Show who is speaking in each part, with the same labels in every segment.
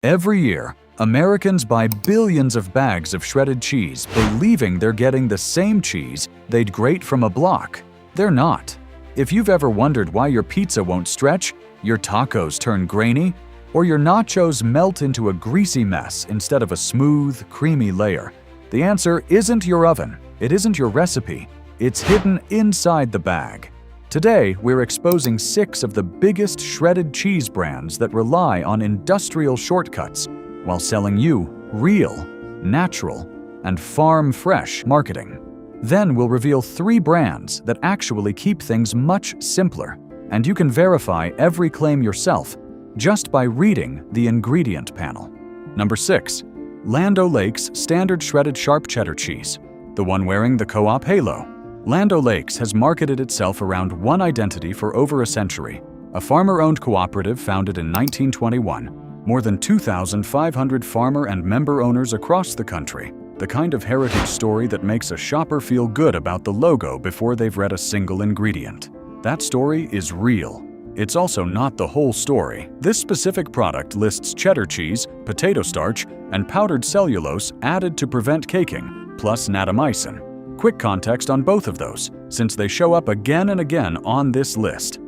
Speaker 1: Every year, Americans buy billions of bags of shredded cheese believing they're getting the same cheese they'd grate from a block. They're not. If you've ever wondered why your pizza won't stretch, your tacos turn grainy, or your nachos melt into a greasy mess instead of a smooth, creamy layer, the answer isn't your oven, it isn't your recipe, it's hidden inside the bag. Today, we're exposing 6 of the biggest shredded cheese brands that rely on industrial shortcuts while selling you real, natural, and farm-fresh marketing. Then we'll reveal 3 brands that actually keep things much simpler, and you can verify every claim yourself just by reading the ingredient panel. Number 6. Land O'Lakes Standard Shredded Sharp Cheddar Cheese, the one wearing the co-op halo. Land O'Lakes has marketed itself around one identity for over a century, a farmer-owned cooperative founded in 1921. More than 2,500 farmer and member owners across the country, the kind of heritage story that makes a shopper feel good about the logo before they've read a single ingredient. That story is real. It's also not the whole story. This specific product lists cheddar cheese, potato starch, and powdered cellulose added to prevent caking, plus natamycin. Quick context on both of those, since they show up again and again on this list.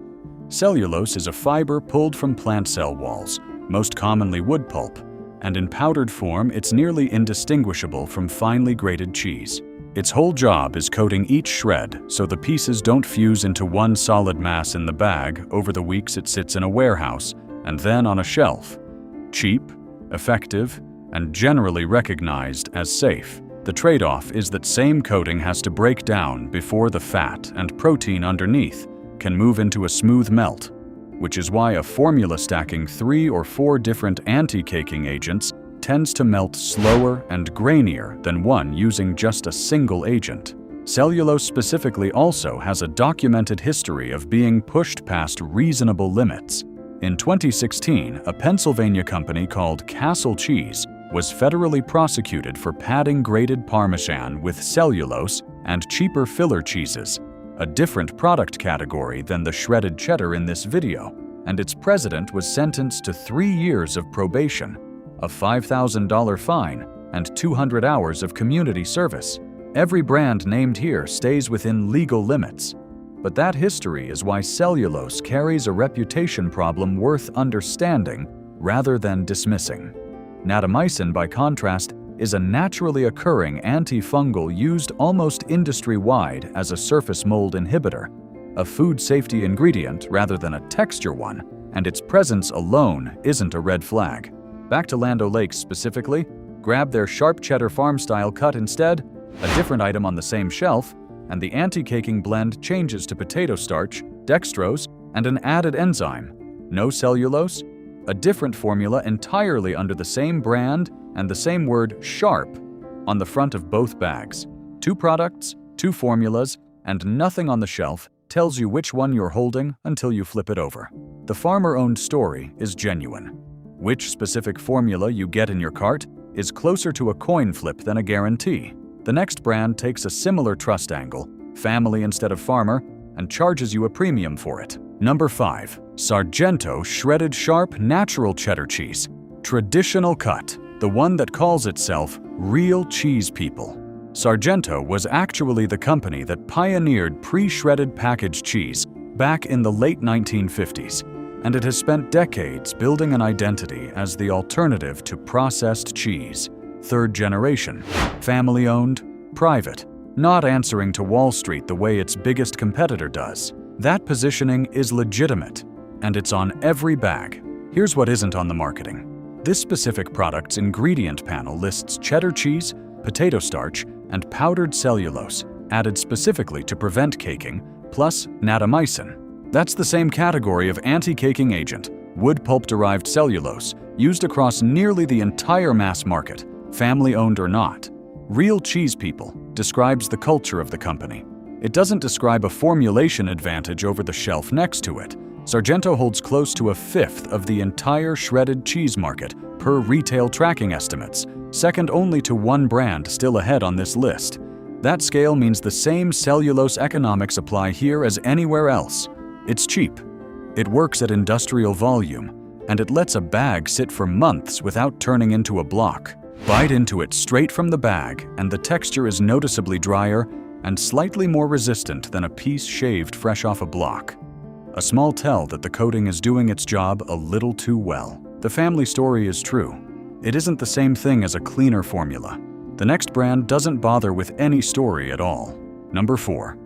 Speaker 1: Cellulose is a fiber pulled from plant cell walls, most commonly wood pulp, and in powdered form it's nearly indistinguishable from finely grated cheese. Its whole job is coating each shred so the pieces don't fuse into one solid mass in the bag over the weeks it sits in a warehouse and then on a shelf. Cheap, effective, and generally recognized as safe. The trade-off is that same coating has to break down before the fat and protein underneath can move into a smooth melt, which is why a formula stacking 3 or 4 different anti-caking agents tends to melt slower and grainier than one using just a single agent. Cellulose specifically also has a documented history of being pushed past reasonable limits. In 2016, a Pennsylvania company called Castle Cheese was federally prosecuted for padding grated Parmesan with cellulose and cheaper filler cheeses, a different product category than the shredded cheddar in this video, and its president was sentenced to 3 years of probation, a $5,000 fine, and 200 hours of community service. Every brand named here stays within legal limits, but that history is why cellulose carries a reputation problem worth understanding rather than dismissing. Natamycin, by contrast, is a naturally occurring antifungal used almost industry-wide as a surface mold inhibitor, a food safety ingredient rather than a texture one, and its presence alone isn't a red flag. Back to Land O'Lakes specifically, grab their sharp cheddar farm-style cut instead, a different item on the same shelf, and the anti-caking blend changes to potato starch, dextrose, and an added enzyme. No cellulose? A different formula entirely under the same brand and the same word sharp on the front of both bags. 2 products, 2 formulas, and nothing on the shelf tells you which one you're holding until you flip it over. The farmer-owned story is genuine. Which specific formula you get in your cart is closer to a coin flip than a guarantee. The next brand takes a similar trust angle, family instead of farmer, and charges you a premium for it. Number 5. Sargento Shredded Sharp Natural Cheddar Cheese. Traditional cut, the one that calls itself Real Cheese People. Sargento was actually the company that pioneered pre-shredded packaged cheese back in the late 1950s, and it has spent decades building an identity as the alternative to processed cheese. 3rd generation, family-owned, private, not answering to Wall Street the way its biggest competitor does. That positioning is legitimate, and it's on every bag. Here's what isn't on the marketing. This specific product's ingredient panel lists cheddar cheese, potato starch, and powdered cellulose, added specifically to prevent caking, plus natamycin. That's the same category of anti-caking agent, wood pulp-derived cellulose, used across nearly the entire mass market, family-owned or not. Real Cheese People describes the culture of the company. It doesn't describe a formulation advantage over the shelf next to it. Sargento holds close to 1/5 of the entire shredded cheese market per retail tracking estimates, second only to one brand still ahead on this list. That scale means the same cellulose economics apply here as anywhere else. It's cheap, it works at industrial volume, and it lets a bag sit for months without turning into a block. Bite into it straight from the bag, and the texture is noticeably drier and slightly more resistant than a piece shaved fresh off a block. A small tell that the coating is doing its job a little too well. The family story is true. It isn't the same thing as a cleaner formula. The next brand doesn't bother with any story at all. Number 4.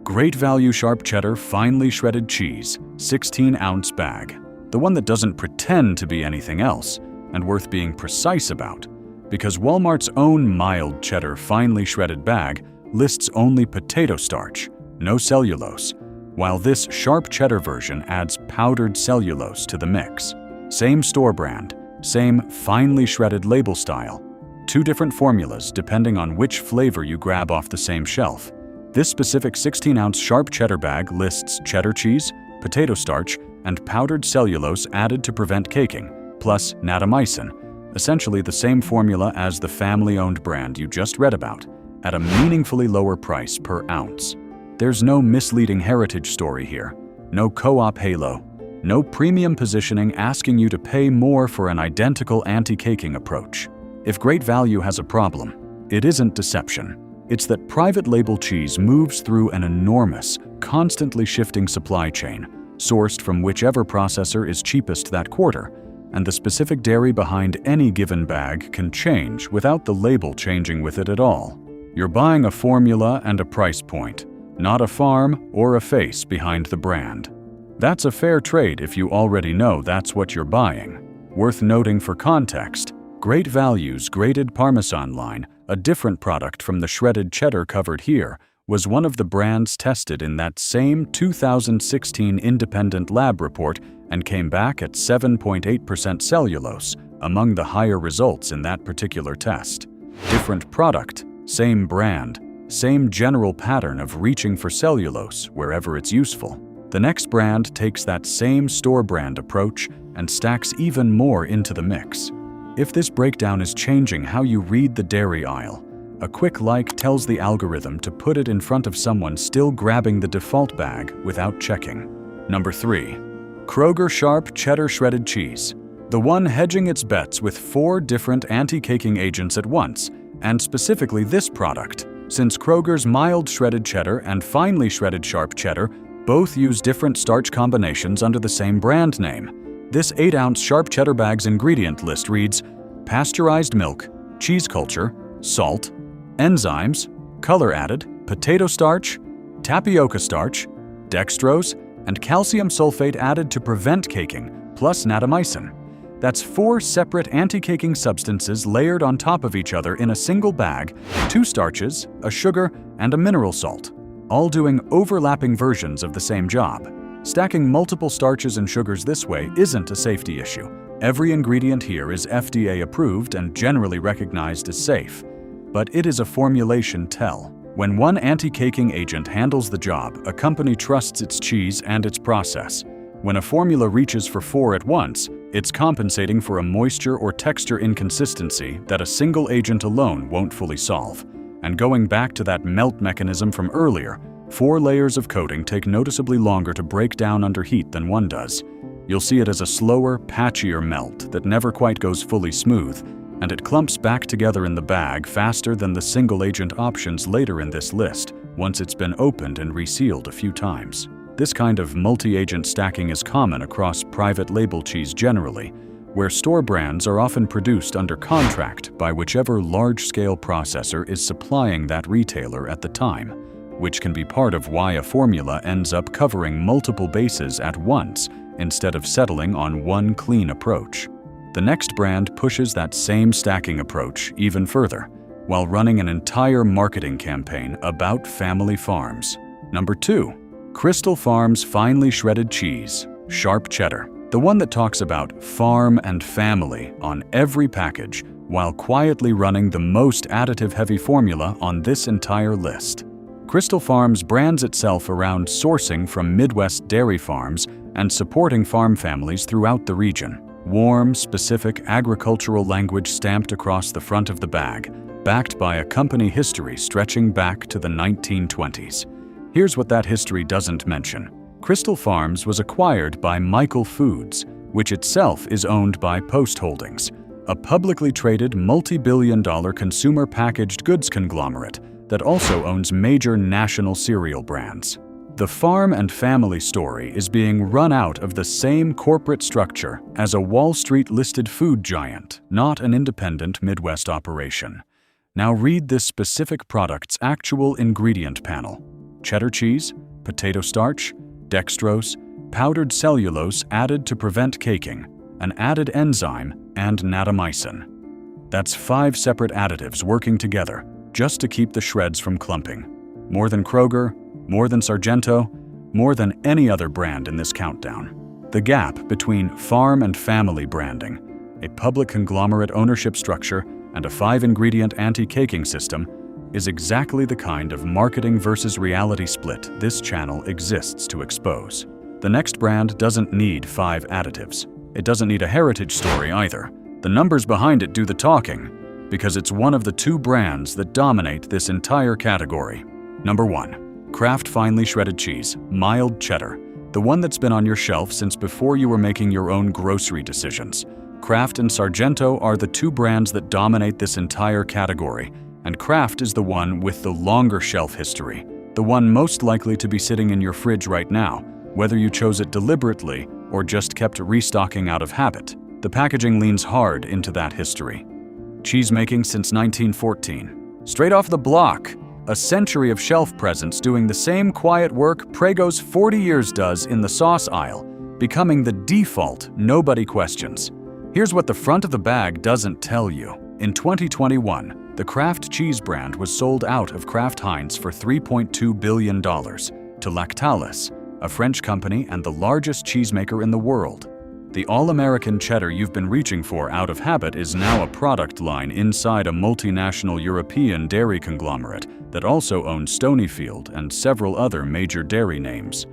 Speaker 1: Great Value Sharp Cheddar Finely Shredded Cheese, 16-ounce bag. The one that doesn't pretend to be anything else, and worth being precise about, because Walmart's own mild cheddar finely shredded bag lists only potato starch, no cellulose, while this sharp cheddar version adds powdered cellulose to the mix. Same store brand, same finely shredded label style. 2 different formulas depending on which flavor you grab off the same shelf. This specific 16-ounce sharp cheddar bag lists cheddar cheese, potato starch, and powdered cellulose added to prevent caking, plus natamycin, essentially the same formula as the family-owned brand you just read about, at a meaningfully lower price per ounce. There's no misleading heritage story here, no co-op halo, no premium positioning asking you to pay more for an identical anti-caking approach. If Great Value has a problem, it isn't deception. It's that private label cheese moves through an enormous, constantly shifting supply chain, sourced from whichever processor is cheapest that quarter, and the specific dairy behind any given bag can change without the label changing with it at all. You're buying a formula and a price point, not a farm or a face behind the brand. That's a fair trade if you already know that's what you're buying. Worth noting for context, Great Value's grated Parmesan line, a different product from the shredded cheddar covered here, was one of the brands tested in that same 2016 independent lab report and came back at 7.8% cellulose, among the higher results in that particular test. Different product, same brand, same general pattern of reaching for cellulose wherever it's useful. The next brand takes that same store brand approach and stacks even more into the mix. If this breakdown is changing how you read the dairy aisle, a quick like tells the algorithm to put it in front of someone still grabbing the default bag without checking. Number 3. Kroger Sharp Cheddar Shredded Cheese. The one hedging its bets with 4 different anti-caking agents at once, and specifically this product, since Kroger's mild shredded cheddar and finely shredded sharp cheddar both use different starch combinations under the same brand name. This 8-ounce sharp cheddar bag's ingredient list reads: pasteurized milk, cheese culture, salt, enzymes, color added, potato starch, tapioca starch, dextrose, and calcium sulfate added to prevent caking, plus natamycin. That's 4 separate anti-caking substances layered on top of each other in a single bag, 2 starches, a sugar, and a mineral salt, all doing overlapping versions of the same job. Stacking multiple starches and sugars this way isn't a safety issue. Every ingredient here is FDA approved and generally recognized as safe. But it is a formulation tell. When one anti-caking agent handles the job, a company trusts its cheese and its process. When a formula reaches for 4 at once, it's compensating for a moisture or texture inconsistency that a single agent alone won't fully solve. And going back to that melt mechanism from earlier, 4 layers of coating take noticeably longer to break down under heat than one does. You'll see it as a slower, patchier melt that never quite goes fully smooth, and it clumps back together in the bag faster than the single-agent options later in this list, once it's been opened and resealed a few times. This kind of multi-agent stacking is common across private label cheese generally, where store brands are often produced under contract by whichever large-scale processor is supplying that retailer at the time, which can be part of why a formula ends up covering multiple bases at once instead of settling on one clean approach. The next brand pushes that same stacking approach even further, while running an entire marketing campaign about family farms. Number 2. Crystal Farms Finely Shredded Cheese, Sharp Cheddar. The one that talks about farm and family on every package, while quietly running the most additive-heavy formula on this entire list. Crystal Farms brands itself around sourcing from Midwest dairy farms and supporting farm families throughout the region. Warm, specific agricultural language stamped across the front of the bag, backed by a company history stretching back to the 1920s. Here's what that history doesn't mention. Crystal Farms was acquired by Michael Foods, which itself is owned by Post Holdings, a publicly traded multi-billion-dollar consumer packaged goods conglomerate that also owns major national cereal brands. The farm and family story is being run out of the same corporate structure as a Wall Street-listed food giant, not an independent Midwest operation. Now read this specific product's actual ingredient panel: cheddar cheese, potato starch, dextrose, powdered cellulose added to prevent caking, an added enzyme, and natamycin. That's 5 separate additives working together just to keep the shreds from clumping. More than Kroger, more than Sargento, more than any other brand in this countdown. The gap between farm and family branding, a public conglomerate ownership structure, and a 5-ingredient anti-caking system is exactly the kind of marketing versus reality split this channel exists to expose. The next brand doesn't need 5 additives. It doesn't need a heritage story either. The numbers behind it do the talking, because it's one of the 2 brands that dominate this entire category. Number 1. Kraft finely shredded cheese, mild cheddar, the one that's been on your shelf since before you were making your own grocery decisions. Kraft and Sargento are the 2 brands that dominate this entire category, and Kraft is the one with the longer shelf history, the one most likely to be sitting in your fridge right now, whether you chose it deliberately or just kept restocking out of habit. The packaging leans hard into that history. Cheese making since 1914. Straight off the block. A century of shelf presence doing the same quiet work Prego 40 years does in the sauce aisle, becoming the default nobody questions. Here's what the front of the bag doesn't tell you. In 2021, the Kraft cheese brand was sold out of Kraft Heinz for $3.2 billion to Lactalis, a French company and the largest cheesemaker in the world. The all-American cheddar you've been reaching for out of habit is now a product line inside a multinational European dairy conglomerate that also owns Stonyfield and several other major dairy names.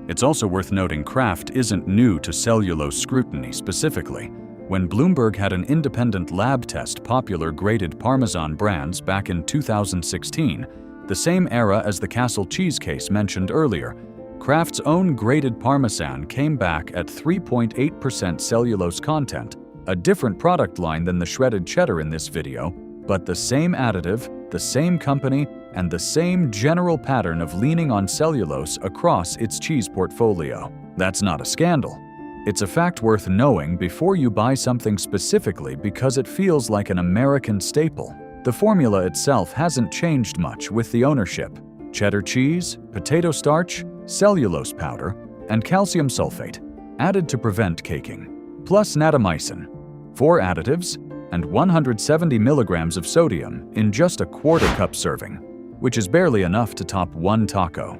Speaker 1: It's also worth noting Kraft isn't new to cellulose scrutiny specifically. When Bloomberg had an independent lab test popular grated Parmesan brands back in 2016, the same era as the Castle cheese case mentioned earlier, Kraft's own grated Parmesan came back at 3.8% cellulose content, a different product line than the shredded cheddar in this video, but the same additive, the same company, and the same general pattern of leaning on cellulose across its cheese portfolio. That's not a scandal. It's a fact worth knowing before you buy something specifically because it feels like an American staple. The formula itself hasn't changed much with the ownership. Cheddar cheese, potato starch, cellulose powder, and calcium sulfate, added to prevent caking, plus natamycin, 4 additives, and 170 milligrams of sodium in just a quarter-cup serving, which is barely enough to top 1 taco.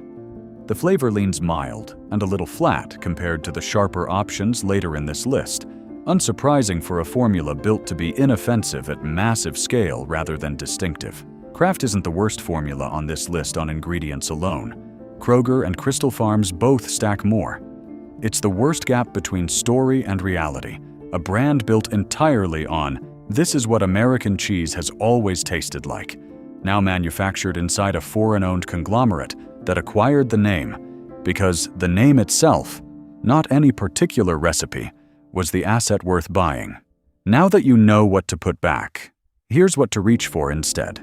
Speaker 1: The flavor leans mild and a little flat compared to the sharper options later in this list, unsurprising for a formula built to be inoffensive at massive scale rather than distinctive. Kraft isn't the worst formula on this list on ingredients alone. Kroger and Crystal Farms both stack more. It's the worst gap between story and reality, a brand built entirely on "this is what American cheese has always tasted like," now manufactured inside a foreign-owned conglomerate that acquired the name because the name itself, not any particular recipe, was the asset worth buying. Now that you know what to put back, here's what to reach for instead.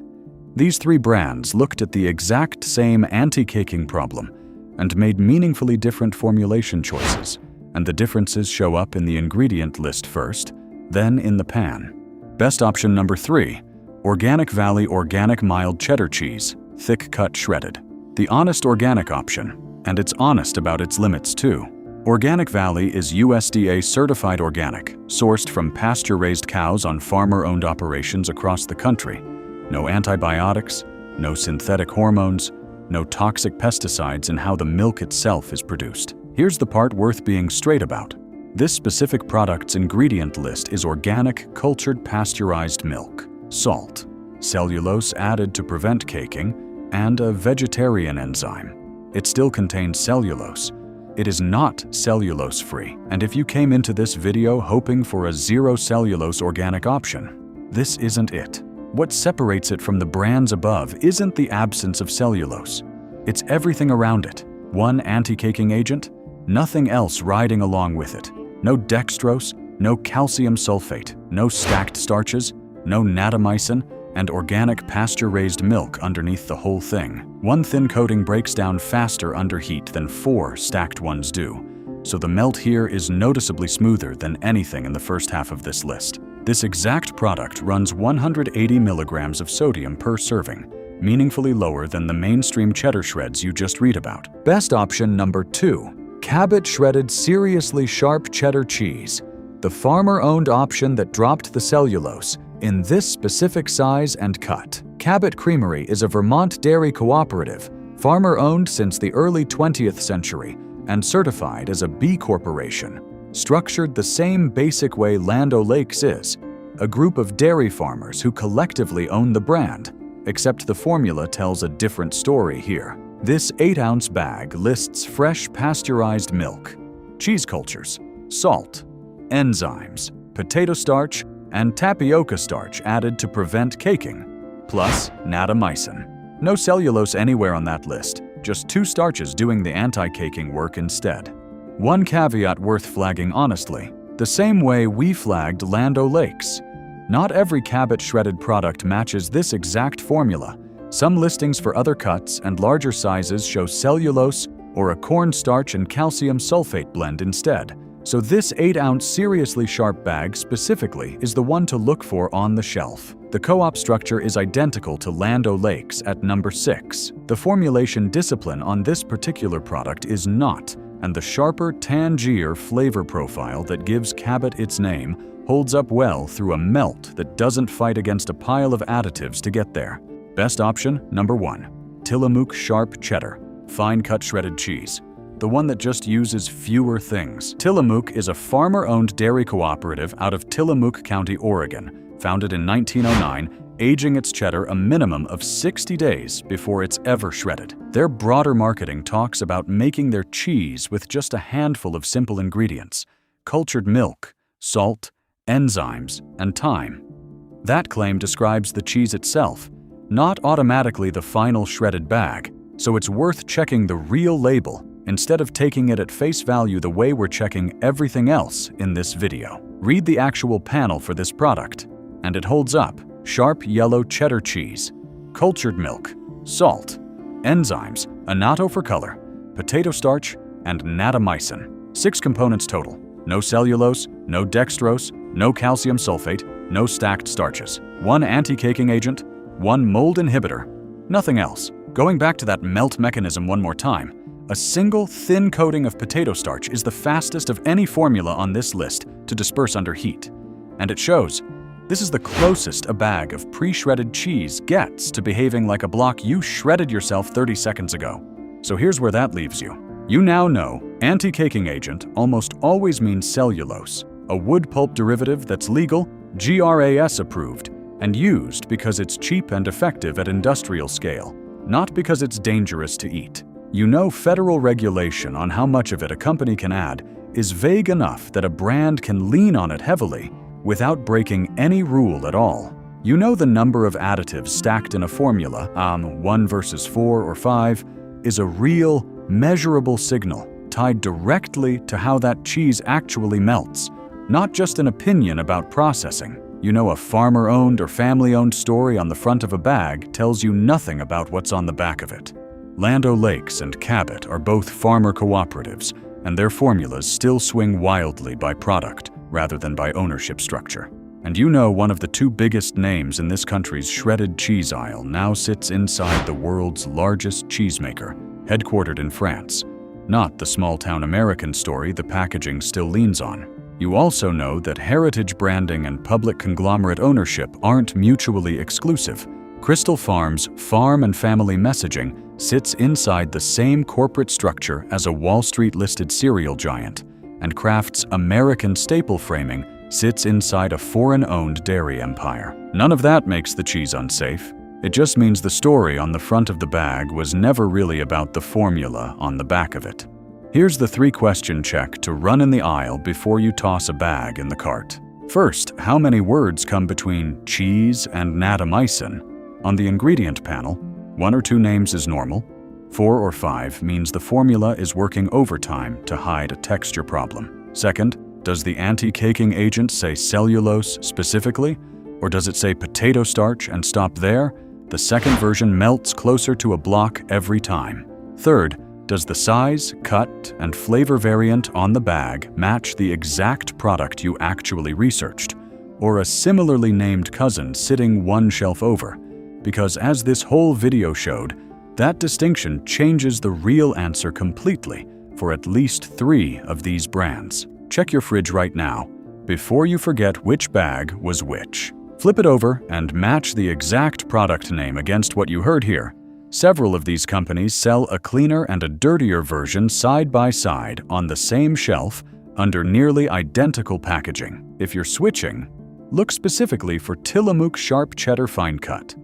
Speaker 1: These 3 brands looked at the exact same anti-caking problem and made meaningfully different formulation choices, and the differences show up in the ingredient list first, then in the pan. Best option number 3, Organic Valley Organic Mild Cheddar Cheese, thick cut shredded. The honest organic option, and it's honest about its limits too. Organic Valley is USDA certified organic, sourced from pasture-raised cows on farmer-owned operations across the country. No antibiotics, no synthetic hormones, no toxic pesticides in how the milk itself is produced. Here's the part worth being straight about. This specific product's ingredient list is organic, cultured pasteurized milk, salt, cellulose added to prevent caking, and a vegetarian enzyme. It still contains cellulose. It is not cellulose-free, and if you came into this video hoping for a zero cellulose organic option, this isn't it. What separates it from the brands above isn't the absence of cellulose. It's everything around it. One anti-caking agent, nothing else riding along with it. No dextrose, no calcium sulfate, no stacked starches, no natamycin, and organic pasture-raised milk underneath the whole thing. One thin coating breaks down faster under heat than 4 stacked ones do, so the melt here is noticeably smoother than anything in the first half of this list. This exact product runs 180 milligrams of sodium per serving, meaningfully lower than the mainstream cheddar shreds you just read about. Best option number 2, Cabot shredded seriously sharp cheddar cheese, the farmer-owned option that dropped the cellulose in this specific size and cut. Cabot Creamery is a Vermont dairy cooperative, farmer-owned since the early 20th century and certified as a B Corporation. Structured the same basic way Land O'Lakes is, a group of dairy farmers who collectively own the brand, except the formula tells a different story here. This 8-ounce bag lists fresh pasteurized milk, cheese cultures, salt, enzymes, potato starch, and tapioca starch added to prevent caking, plus natamycin. No cellulose anywhere on that list, just 2 starches doing the anti-caking work instead. One caveat worth flagging honestly, the same way we flagged Land O'Lakes. Not every Cabot shredded product matches this exact formula. Some listings for other cuts and larger sizes show cellulose or a cornstarch and calcium sulfate blend instead. So this 8-ounce seriously sharp bag specifically is the one to look for on the shelf. The co-op structure is identical to Land O'Lakes at number 6. The formulation discipline on this particular product is not, and the sharper Tangier flavor profile that gives Cabot its name holds up well through a melt that doesn't fight against a pile of additives to get there. Best option, number 1. Tillamook Sharp Cheddar, fine-cut shredded cheese. The one that just uses fewer things. Tillamook is a farmer-owned dairy cooperative out of Tillamook County, Oregon, founded in 1909, aging its cheddar a minimum of 60 days before it's ever shredded. Their broader marketing talks about making their cheese with just a handful of simple ingredients: cultured milk, salt, enzymes, and thyme. That claim describes the cheese itself, not automatically the final shredded bag, so it's worth checking the real label instead of taking it at face value the way we're checking everything else in this video. Read the actual panel for this product, and it holds up. Sharp yellow cheddar cheese, cultured milk, salt, enzymes, annatto for color, potato starch, and natamycin. 6 components total. No cellulose, no dextrose, no calcium sulfate, no stacked starches. 1 anti-caking agent, 1 mold inhibitor, nothing else. Going back to that melt mechanism one more time, a single thin coating of potato starch is the fastest of any formula on this list to disperse under heat. And it shows. This is the closest a bag of pre-shredded cheese gets to behaving like a block you shredded yourself 30 seconds ago. So here's where that leaves you. You now know anti-caking agent almost always means cellulose, a wood pulp derivative that's legal, GRAS approved, and used because it's cheap and effective at industrial scale, not because it's dangerous to eat. You know federal regulation on how much of it a company can add is vague enough that a brand can lean on it heavily without breaking any rule at all. You know the number of additives stacked in a formula, 1 versus 4 or 5, is a real, measurable signal tied directly to how that cheese actually melts, not just an opinion about processing. You know a farmer-owned or family-owned story on the front of a bag tells you nothing about what's on the back of it. Land O'Lakes and Cabot are both farmer cooperatives, and their formulas still swing wildly by product rather than by ownership structure. And you know one of the 2 biggest names in this country's shredded cheese aisle now sits inside the world's largest cheesemaker, headquartered in France. Not the small-town American story the packaging still leans on. You also know that heritage branding and public conglomerate ownership aren't mutually exclusive. Crystal Farms' farm and family messaging sits inside the same corporate structure as a Wall Street-listed cereal giant, and Kraft's American staple framing sits inside a foreign-owned dairy empire. None of that makes the cheese unsafe. It just means the story on the front of the bag was never really about the formula on the back of it. Here's the 3-question check to run in the aisle before you toss a bag in the cart. First, how many words come between cheese and natamycin? On the ingredient panel, 1 or 2 names is normal. 4 or 5 means the formula is working overtime to hide a texture problem. Second, Does the anti-caking agent say cellulose specifically? Or does it say potato starch and stop there? The second version melts closer to a block every time. Third, does the size, cut, and flavor variant on the bag match the exact product you actually researched, or a similarly named cousin sitting one shelf over? Because as this whole video showed, that distinction changes the real answer completely for at least 3 of these brands. Check your fridge right now, before you forget which bag was which. Flip it over and match the exact product name against what you heard here. Several of these companies sell a cleaner and a dirtier version side by side on the same shelf under nearly identical packaging. If you're switching, look specifically for Tillamook Sharp Cheddar Fine Cut,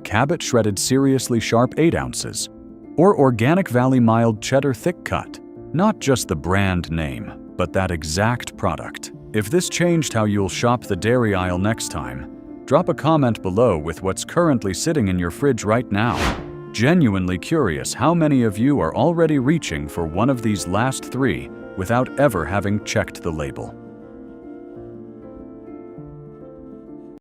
Speaker 1: Cabot Shredded Seriously Sharp 8 ounces, or Organic Valley Mild Cheddar Thick Cut. Not just the brand name, but that exact product. If this changed how you'll shop the dairy aisle next time, drop a comment below with what's currently sitting in your fridge right now. Genuinely curious how many of you are already reaching for one of these last 3 without ever having checked the label.